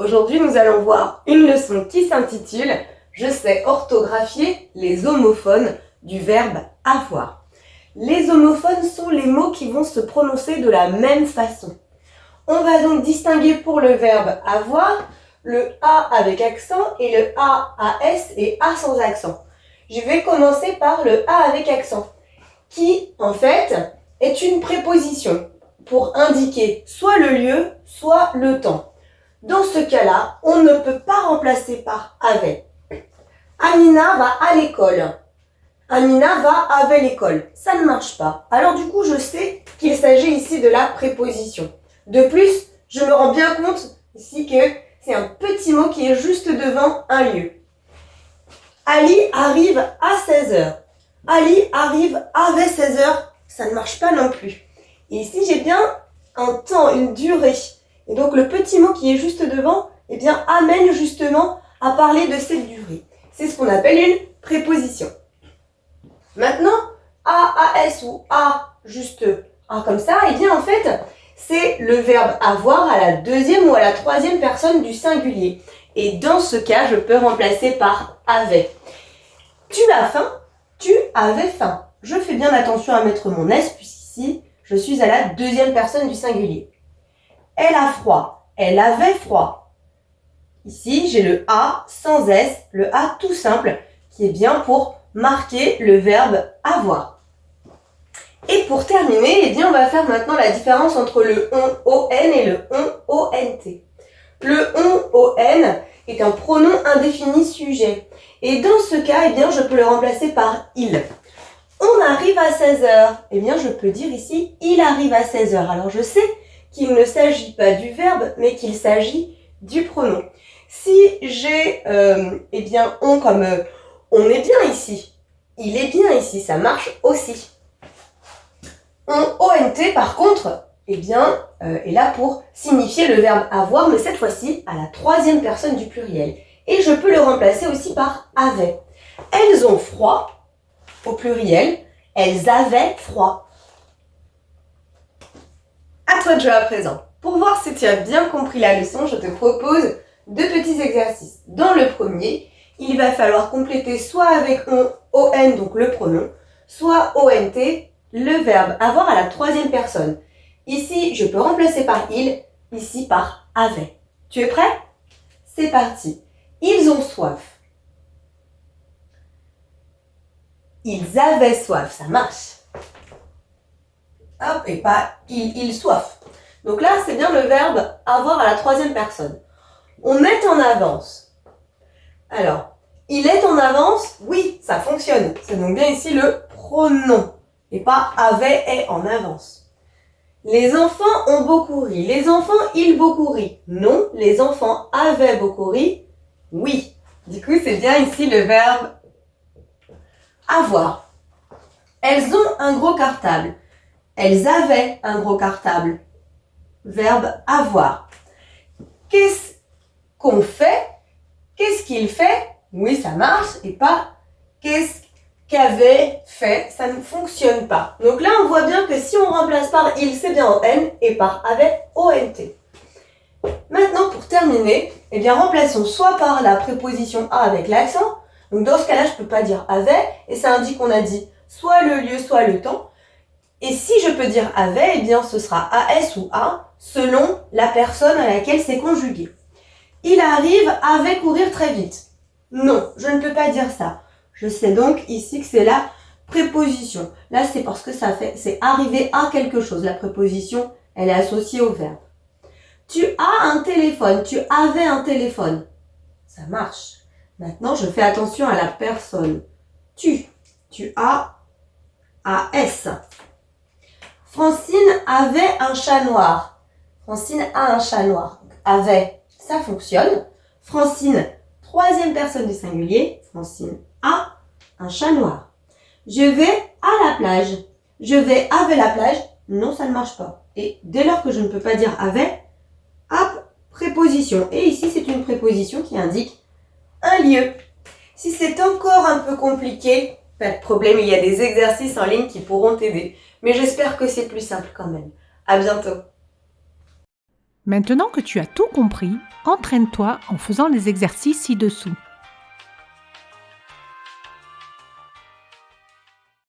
Aujourd'hui, nous allons voir une leçon qui s'intitule « Je sais orthographier les homophones du verbe avoir ». Les homophones sont les mots qui vont se prononcer de la même façon. On va donc distinguer pour le verbe avoir le A avec accent et le A AS et A sans accent. Je vais commencer par le A avec accent, qui en fait est une préposition pour indiquer soit le lieu, soit le temps. Dans ce cas-là, on ne peut pas remplacer par avec. Amina va à l'école. Amina va avec l'école. Ça ne marche pas. Alors du coup, je sais qu'il s'agit ici de la préposition. De plus, je me rends bien compte ici que c'est un petit mot qui est juste devant un lieu. Ali arrive à 16h. Ali arrive avec 16h. Ça ne marche pas non plus. Et ici, j'ai bien un temps, une durée. Et donc, le petit mot qui est juste devant, eh bien, amène justement à parler de cette durée. C'est ce qu'on appelle une préposition. Maintenant, A, AS ou A, juste A comme ça, eh bien, en fait, c'est le verbe avoir à la deuxième ou à la troisième personne du singulier. Et dans ce cas, je peux remplacer par avait. Tu as faim, tu avais faim. Je fais bien attention à mettre mon S, puisqu'ici, je suis à la deuxième personne du singulier. Elle a froid, elle avait froid. Ici, j'ai le A sans S, le A tout simple, qui est bien pour marquer le verbe avoir. Et pour terminer, eh bien, on va faire maintenant la différence entre le on-on et le on-ont. Le on-on est un pronom indéfini sujet. Et dans ce cas, eh bien, je peux le remplacer par il. On arrive à 16h. Eh bien, je peux dire ici, il arrive à 16h. Alors, je sais qu'il ne s'agit pas du verbe, mais qu'il s'agit du pronom. Si j'ai, eh bien, on comme on est bien ici, il est bien ici, ça marche aussi. On-ont, par contre, eh bien, est là pour signifier le verbe avoir, mais cette fois-ci à la troisième personne du pluriel. Et je peux le remplacer aussi par avait. Elles ont froid, au pluriel, elles avaient froid. À toi de jouer à présent. Pour voir si tu as bien compris la leçon, je te propose deux petits exercices. Dans le premier, il va falloir compléter soit avec on, donc le pronom, soit ont, le verbe avoir à la troisième personne. Ici, je peux remplacer par il, ici par avait. Tu es prêt? C'est parti. Ils ont soif. Ils avaient soif, ça marche. Hop, et pas ils soif. Donc là, c'est bien le verbe avoir à la troisième personne. On est en avance. Alors, il est en avance, oui, ça fonctionne. C'est donc bien ici le pronom. Et pas avait est en avance. Les enfants ont beaucoup ri. Les enfants, ils beaucoup ri. Non, les enfants avaient beaucoup ri. Oui. Du coup, c'est bien ici le verbe avoir. Elles ont un gros cartable. Elles avaient un gros cartable. Verbe avoir. Qu'est-ce qu'on fait? Qu'est-ce qu'il fait? Oui, ça marche. Et pas qu'est-ce qu'avait fait? Ça ne fonctionne pas. Donc là, on voit bien que si on remplace par il, c'est bien en N et par avait, ONT. Maintenant, pour terminer, eh bien, remplaçons soit par la préposition A avec l'accent. Donc dans ce cas-là, je ne peux pas dire avait et ça indique qu'on a dit soit le lieu, soit le temps. Et si je peux dire avait, eh bien, ce sera AS ou A selon la personne à laquelle c'est conjugué. Il arrive avec courir très vite. Non, je ne peux pas dire ça. Je sais donc ici que c'est la préposition. Là, c'est parce que c'est arriver à quelque chose. La préposition, elle est associée au verbe. Tu as un téléphone. Tu avais un téléphone. Ça marche. Maintenant, je fais attention à la personne. Tu as AS. Francine avait un chat noir. Francine a un chat noir. Avait, ça fonctionne. Francine, troisième personne du singulier. Francine a un chat noir. Je vais à la plage. Je vais avec la plage. Non, ça ne marche pas. Et dès lors que je ne peux pas dire avec, hop, préposition. Et ici, c'est une préposition qui indique un lieu. Si c'est encore un peu compliqué, pas de problème, il y a des exercices en ligne qui pourront t'aider. Mais j'espère que c'est plus simple quand même. À bientôt. Maintenant que tu as tout compris, entraîne-toi en faisant les exercices ci-dessous.